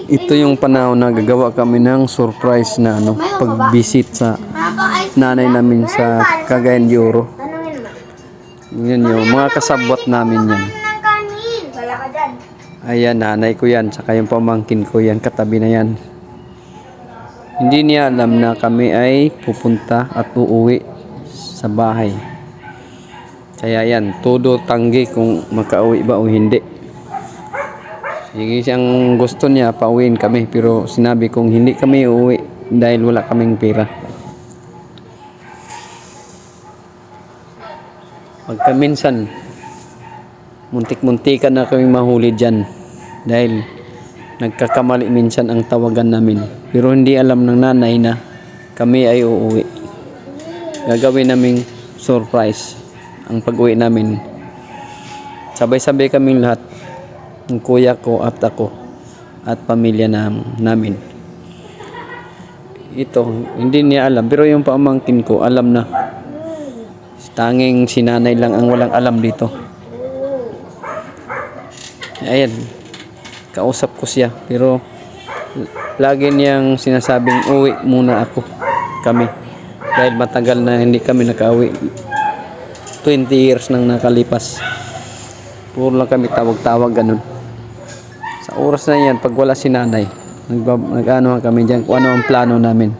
Ito yung panahon na gagawa kami ng surprise na pag-visit sa nanay namin sa Cagayan de Oro. Yan yung mga kasabwat namin yan. Ayan, nanay ko yan, saka yung pamangkin ko yan, katabi na yan. Hindi niya alam na kami ay pupunta at uuwi sa bahay. Kaya yan, todo tanggi kung makauwi ba o hindi. Sige, siyang gusto niya pauwiin kami, pero sinabi kong hindi kami uuwi dahil wala kaming pera. Pagkaminsan, muntik-muntikan na kaming mahuli dyan dahil nagkakamali minsan ang tawagan namin. Pero hindi alam ng nanay na kami ay uuwi. Gagawin naming surprise ang pag-uwi namin. Sabay-sabay kaming lahat, ang kuya ko at ako at pamilya namin. Ito, hindi niya alam, pero yung pamangkin ko alam na. Tanging si nanay lang ang walang alam dito. Ayan, kausap ko siya, pero lagi niyang sinasabing uwi muna kami dahil matagal na hindi kami nakauwi. 20 years nang nakalipas, puro lang kami tawag-tawag ganun. Sa oras na yan, pag wala si nanay, nag-ano kami dyan kung ano ang plano namin.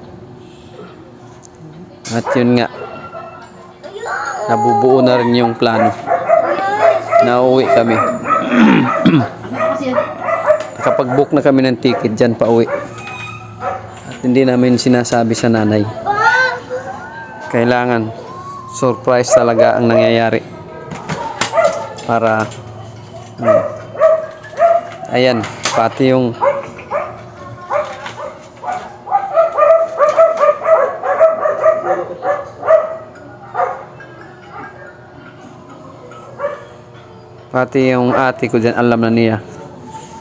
At yun nga, nabubuo na rin yung plano. Nauwi kami. Nakapag-book na kami ng ticket dyan pa uwi. At hindi namin sinasabi sa nanay. Kailangan surprise talaga ang nangyayari. Para ayan, pati yung ate ko dyan, alam na niya.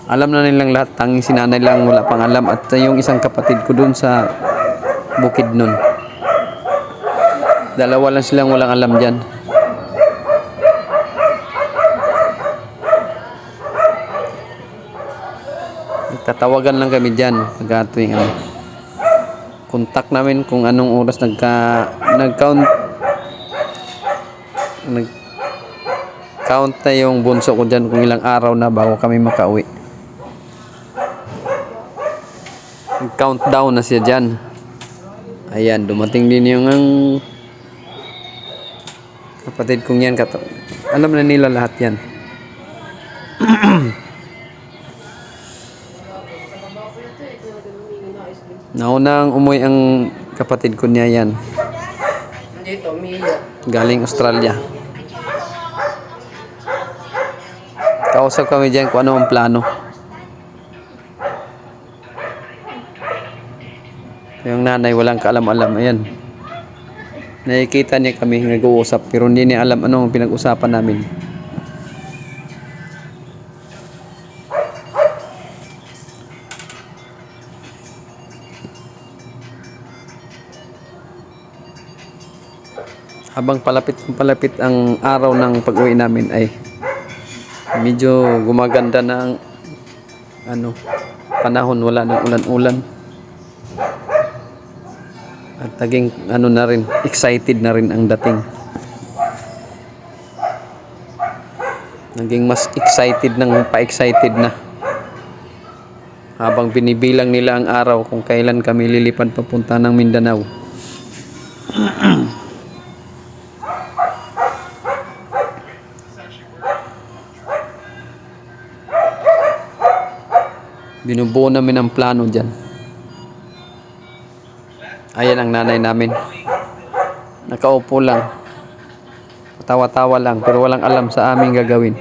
Alam na nilang lahat, tanging si nanay lang wala pang alam, at yung isang kapatid ko dun sa bukid nun. Dalawa lang silang walang alam dyan. Tatawagan lang kami dyan pagkatuwing contact namin kung anong oras count na yung bunso ko dyan kung ilang araw na bago kami makauwi. Countdown na siya dyan. Ayan, dumating din yung kapatid kong yan. Alam na nila lahat yan. Naunang umuwi ang kapatid ko niya yan. Galing Australia. Kausap kami dyan kung ano ang plano. Yung nanay walang kaalam-alam. Ayan, nakikita niya kami nag-uusap, pero hindi niya alam ano ang pinag-usapan namin. Habang palapit ang araw ng pag-uwi namin ay medyo gumaganda na ang panahon, wala nang ulan-ulan. At naging na rin, excited na rin ang dating. Naging mas excited nang pa-excited na. Habang binibilang nila ang araw kung kailan kami lilipad papunta ng Mindanao. Binubuo namin ang plano dyan. Ayan ang nanay namin. Nakaupo lang. Tawa-tawa lang, pero walang alam sa aming gagawin.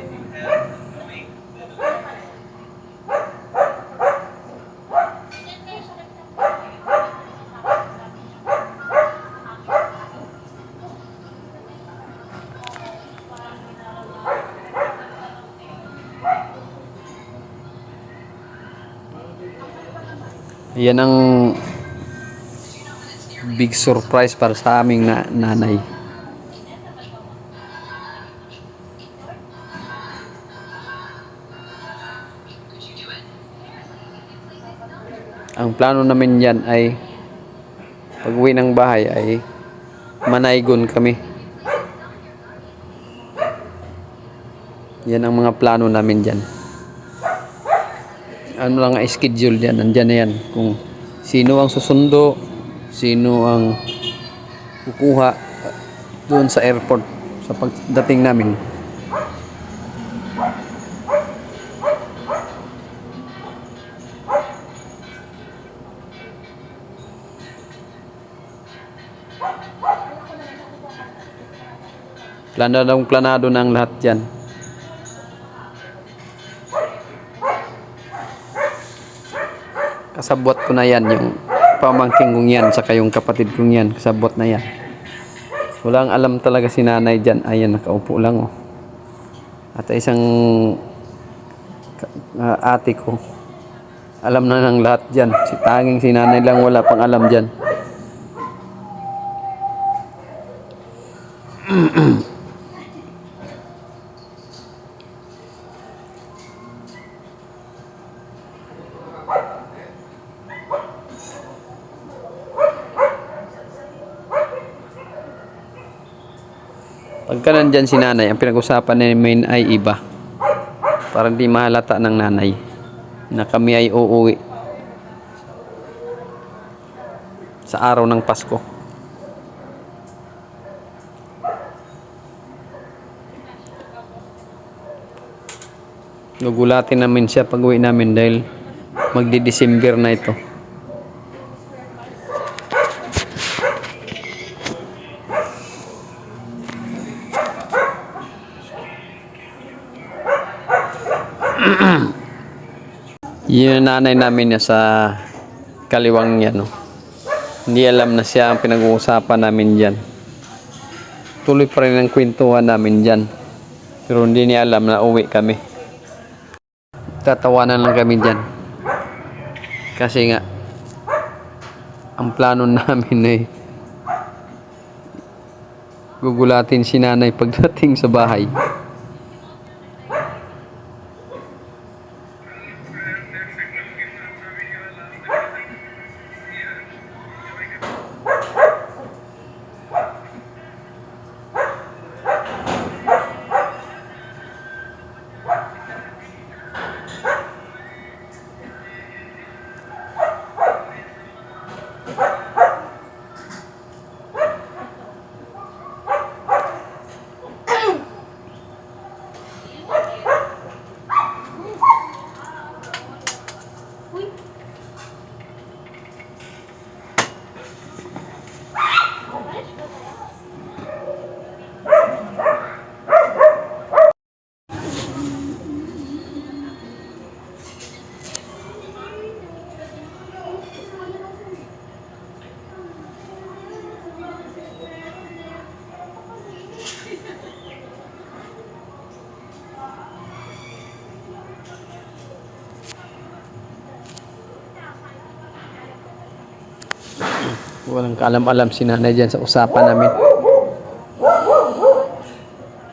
Yan ang big surprise para sa aming nanay. Ang plano namin yan ay pag uwi ng bahay ay manaygon kami. Yan ang mga plano namin dyan. Ano lang ang schedule dyan, nandyan na yan. Kung sino ang susundo, sino ang kukuha doon sa airport sa pagdating namin. Planado na ang lahat dyan. Kasabot ko na yan, yung pamangking kong yan, saka yung kapatid kong yan, kasabot na yan. Walang alam talaga si nanay dyan. Ayan, nakaupo lang oh. At isang ate ko, alam na ng lahat dyan. Tanging si nanay lang wala pang alam dyan. Pagka nandyan si nanay, ang pinag-usapan namin ay iba. Para hindi mahalata ng nanay na kami ay uuwi sa araw ng Pasko. Gugulatin namin siya pag uwi namin dahil magdi-December na ito. Yung nanay namin niya sa kaliwang yan, no? Hindi alam na siya ang pinag-uusapan namin dyan. Tuloy pa rin ang kwentuhan namin dyan. Pero hindi niya alam na uwi kami. Tatawanan lang kami dyan. Kasi nga, ang plano namin ay gugulatin si nanay pagdating sa bahay. Walang kaalam-alam si nanay dyan sa usapan namin.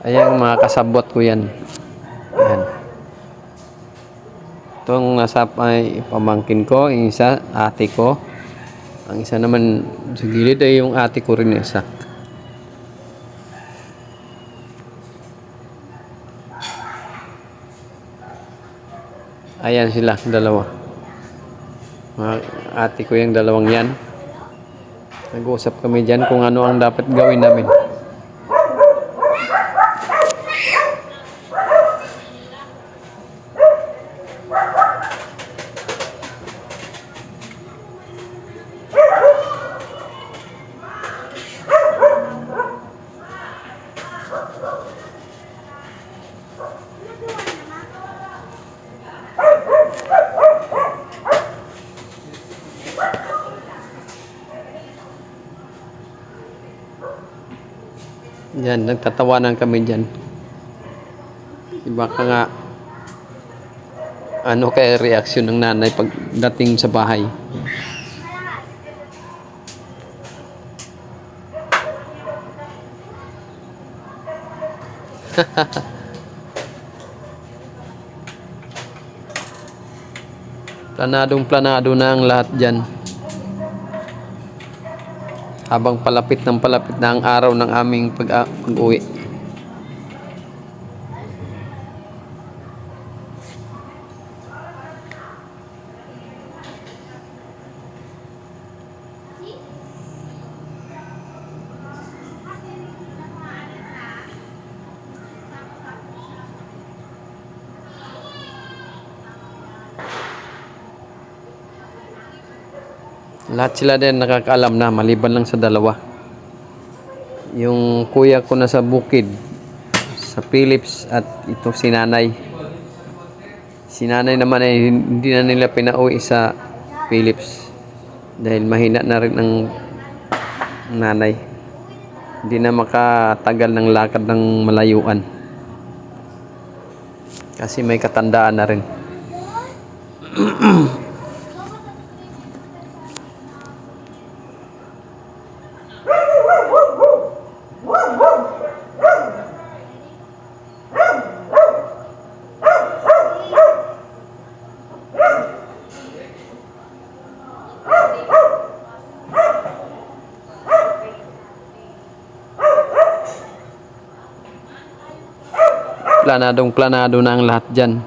Ayan mga kasabot ko yan. Ayan. Itong nasa ay pamangkin ko, yung isa ate ko. Ang isa naman sa gilid ay yung ate ko rin isa. Ayan sila, dalawa. Mga ate ko yung dalawang yan. Nag-uusap kami dyan kung ano ang dapat gawin namin. Yan, nagtatawanan kami dyan. Iba ka nga, ano kaya reaksyon ng nanay pagdating sa bahay. Planadong planado na ang lahat dyan. Habang palapit na ang araw ng aming pag-uwi. Lahat sila din nakakaalam na maliban lang sa dalawa. Yung kuya ko na sa bukid, sa Philips, at ito si nanay. Si nanay naman ay hindi na nila pinauwi sa Philips dahil mahina na rin ang nanay. Hindi na makatagal ng lakad ng malayuan kasi may katandaan na rin. Planadong planado na ang lahat dyan.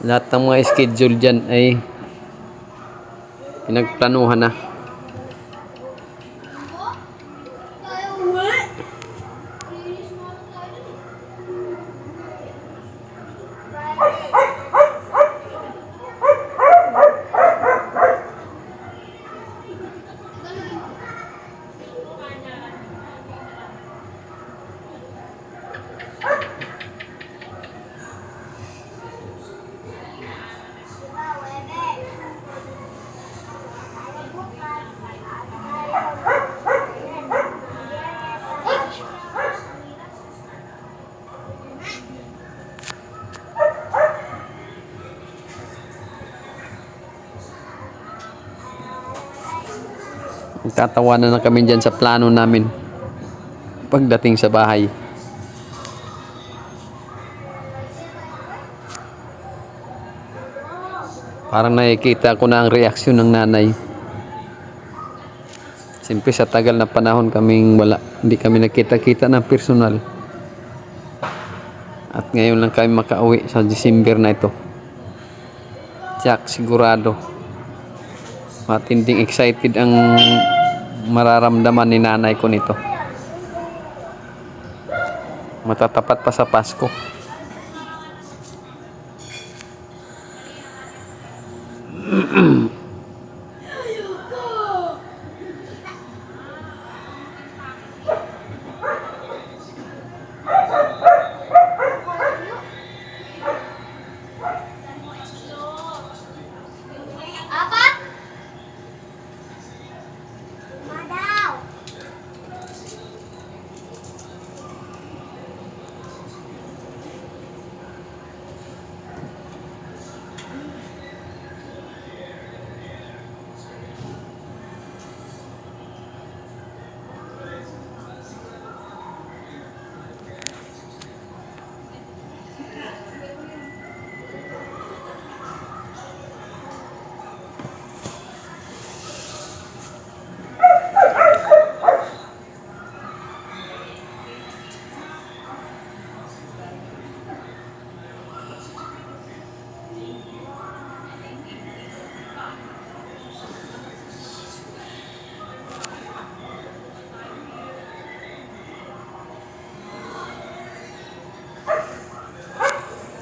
Lahat ng mga schedule dyan ay pinagplanuhan na. Tatawanan na kami dyan sa plano namin pagdating sa bahay. Parang nakikita ko na ang reaksyon ng nanay. Siyempre sa tagal na panahon kaming wala, hindi kami nakita-kita ng personal. At ngayon lang kami makauwi sa December na ito. Tiyak sigurado matinding excited ang mararamdaman ni nanay ko nito. Matatapat pa sa Pasko.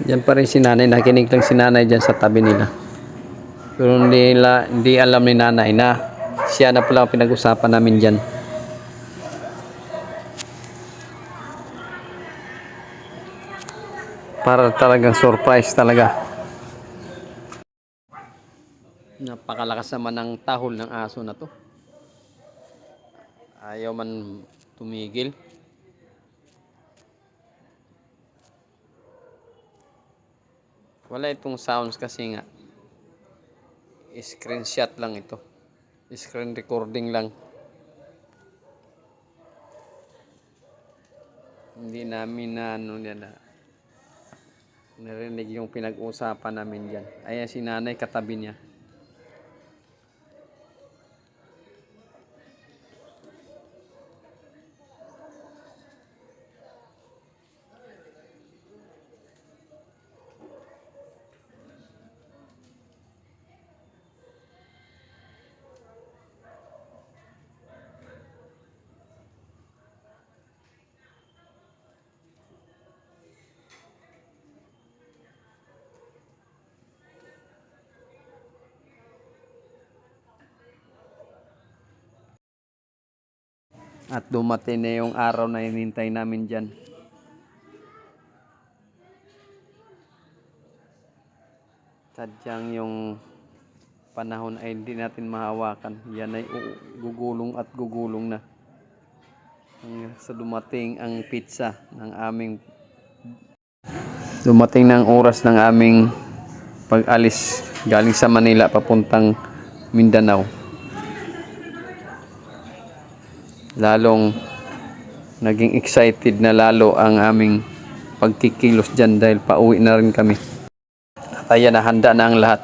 Diyan pa rin si nanay, nakinig lang si nanay dyan sa tabi nila. Pero hindi alam ni nanay na siya na pala ang pinag-usapan namin dyan. Para talagang surprise talaga. Napakalakas naman ng tahol ng aso na to. Ayaw man tumigil. Wala itong sounds kasi nga screenshot lang ito. Screen recording lang. Hindi namin na ano yan na narinig yung pinag-usapan namin dyan. Ayan si nanay katabi niya. At dumating na yung araw na hinintay namin dyan. Sadyang yung panahon ay hindi natin mahawakan. Yan ay gugulong at gugulong na. Sa dumating ang pizza ng aming dumating ng oras ng aming pag-alis galing sa Manila papuntang Mindanao. Lalong naging excited na lalo ang aming pagkikilos dyan dahil pauwi na rin kami. At ayan, handa na ang lahat.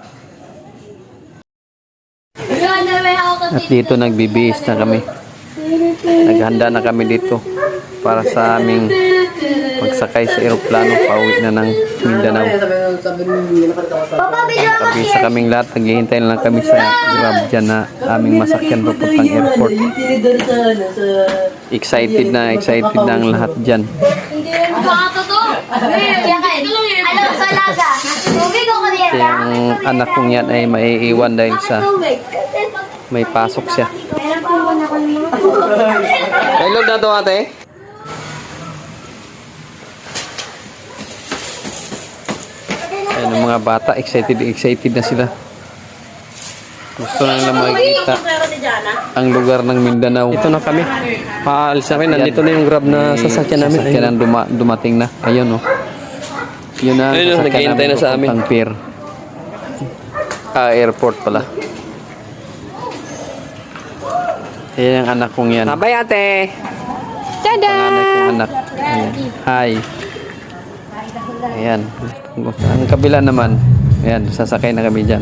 At dito nagbibihis na kami. Naghanda na kami dito para sa aming pagsakay sa eroplano pauwi na ng Mindanao. Kabisa kaming lahat, naghihintay na lang kami sa Grab dyan na aming masakyan papuntang airport. Excited na ang lahat dyan. Yung anak kong yan ay maiiwan dahil sa may pasok siya. Kailog na ito ate? Ayan ang mga bata, excited na sila. Gusto na nila makikita ang lugar ng Mindanao. Ito na kami. Paalis na kami. Nandito na yung Grab na sasakyan namin. Sasakyan na dumating na. Ayun o. Yun na. Sasakyan namin sa amin. Ang pier. Airport pala. Ayan ang anak kong yan. Bye ate! Tada! Panganay kong anak. Ayan. Hi. Ayan. Ang kabila naman. Ayan. Sasakay na kami dyan.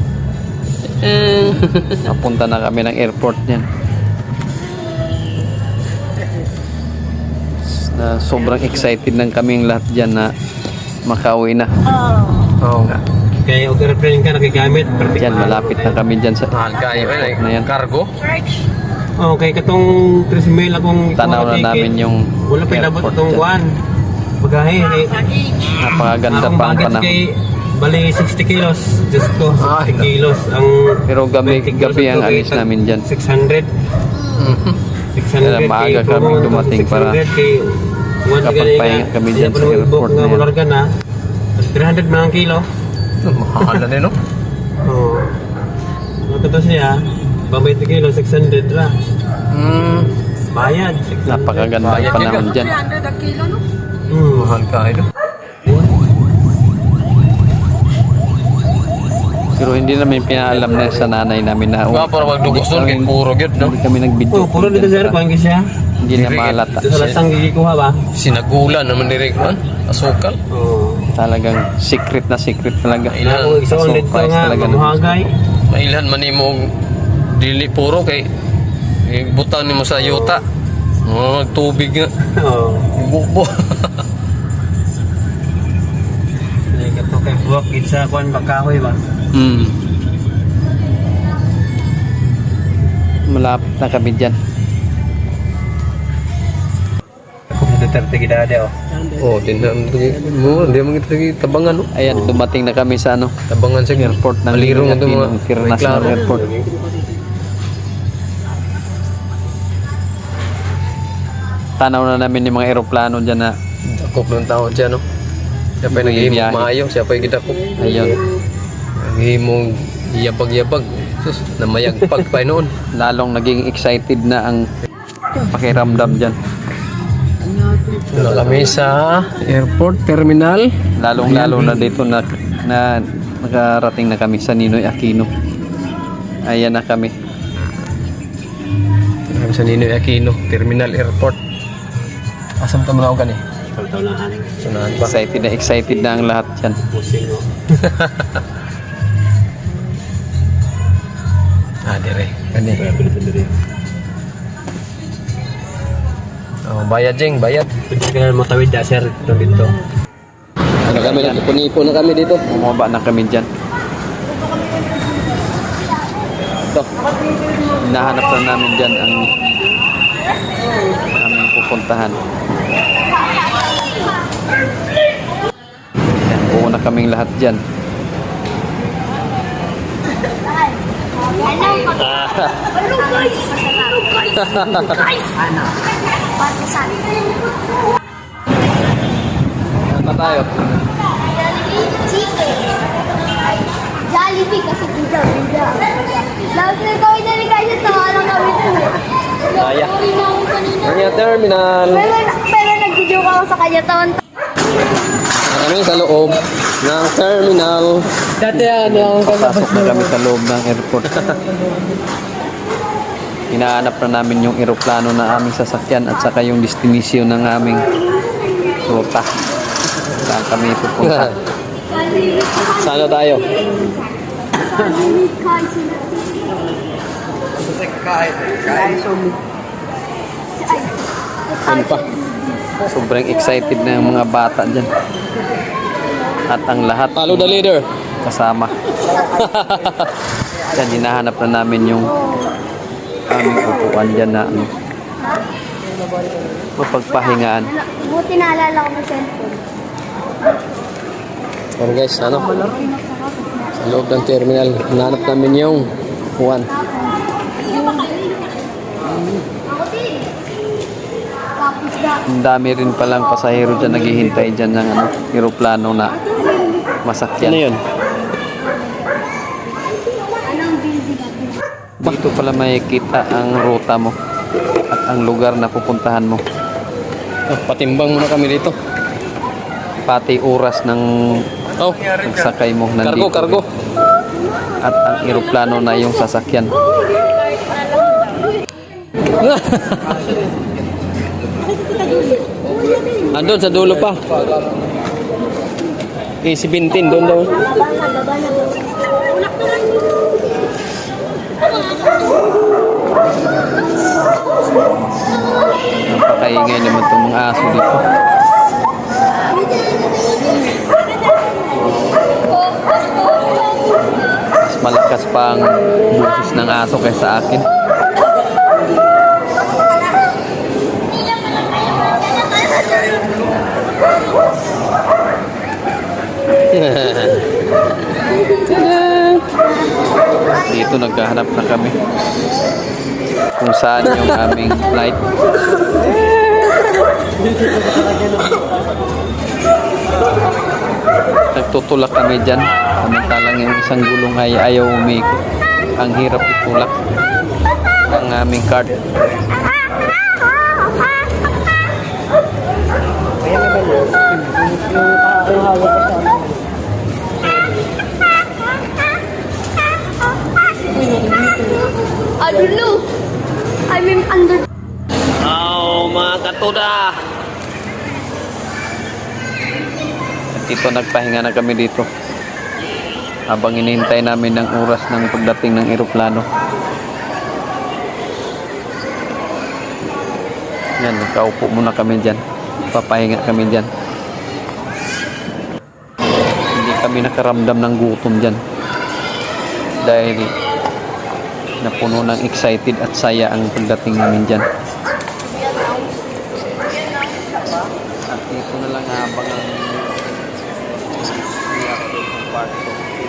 Papunta na kami ng airport niyan. Sobrang excited ng kaming lahat dyan na makauwi na. Oo nga. Kaya airplane ka nakigamit. Yan, malapit na kami dyan sa airport na yan. Cargo? Oo, kaya katong 3 mil akong tanaw na namin yung wala pa ilabot itong kuhan. Bagahe. Napakaganda pa ang panahon. Bali 60 kilos. Just ko 60 kilos. Ang pero gabi ang alis namin dyan. 600. 600 maaga kami dumating para kapagpahinga kami dyan sa airport na yan. 300 na ang kilo. Mahal na no? Oo. Ito siya. 20 kilo, 600 ra. Bayad. Napakaganda ang panahon dyan. 300 ang kilo, no? Mahal ka ito. Pero hindi namin pinaalam na sa nanay namin na para magdugos doon, kaya puro yun, no? hindi kami nag-video. Puro dito sir, kuhan siya. Hindi na malata. Sa lasang gigikuha ba? Sinagulan naman direct man, asukal. Oo. Talagang secret talaga. Ako, isang ulit ko nga, mamuhagay. Mailan man mo dili puro kay butang ni mo sa yuta. Oh, tubig nga. Oo. Bubo. Ito kay buwak, sa kuhan bakahoy ba? Malapit na kami dyan. Kung Duterte gidade oh. Oh, tinam mo, hindi mo kita tabangan no. Ayan, dumating na kami sa ano, Tabangan sa airport ng Malirong ito Pilipino, mga International reklamo. Airport. Tanaw na namin yung mga eroplano dyan na Dakop ng tao siya no. Siya pa nag-ihimog Biyahe. maayo, siya pa gidakop. ayun, Nag-ihimog yabag-yabag. Sus, namayagpag pa noon. lalong naging excited na ang pakiramdam dyan. Wala kami sa airport terminal. Lalong-lalo na dito na nakarating na kami sa Ninoy Aquino. Ayan na kami. Kami sa Ninoy Aquino Terminal Airport. Asam ka mga ugan eh? Pagtaunahan. Sunahan pa. Excited na ang lahat dyan. Musing o. Dire. Kani. Kaya pinatindari. Oh, bayad jeng, bayad. Pwede ka na matawid da sir. Dito. Ano kami, nagpunipo na kami dito. Bumaba na kami dyan. Ito. Hinahanap na namin dyan ang aming pupuntahan. Yan, buo na kaming lahat dyan. Hello guys! Hello guys! Hello guys! Patusan. Saan na tayo? Chicken. Jollibee kasi pizza. Lahat na kami na rin kayo ito. Alam kami ito. Kaya. Sorry na ako kanina. Kanya terminal. Pero nag-joke ako sa kanya taon. Kami sa loob ng terminal. Dati ano, Pasok na kami sa loob ng airport. Hinahanap na namin yung eroplano na aming sasakyan at saka yung destination ng aming ruta. Saan kami pupunta? Sana tayo. Ano pa? Sobrang excited na yung mga bata dyan. At ang lahat Follow the leader. kasama. Yan, hinahanap na namin yung aming upuan dyan na ano, mapagpahingaan. Buti naalala ko ng cellphone. Ano guys, ano? Sa loob ng terminal, hinahanap namin yung upuan. Ako din. Tapos na. Ang dami rin palang pasahero dyan naghihintay dyan ng ano, eroplano na masakyan. Ano yun? Anong building? Dito pala makikita ang ruta mo at ang lugar na pupuntahan mo. Patimbang muna kami dito. Pati oras ng Oh, pagsakay mo nandito. kargo. At ang eroplano na yung sasakyan. Andun sa dulo pa. A17 doon daw. Napakaingay naman itong mga aso dito. Mas malakas pa ang boses ng aso kaysa akin. Dito naghahanap na kami kung saan yung aming flight. Nagtutulak kami dyan. Samantalang yung isang gulong ay ayaw umikot. Ang hirap itulak ang aming card. I don't know. I mean, under. Oh, mga katuda. At dito nagpahinga na kami dito habang inihintay namin ng oras ng pagdating ng eroplano. Yan, nakaupo muna kami dyan. Papahinga kami dyan. Hindi kami nakaramdam ng gutom dyan. Dahil napuno ng excited at saya ang pagdating namin dyan. At dito na lang habang ang part 2.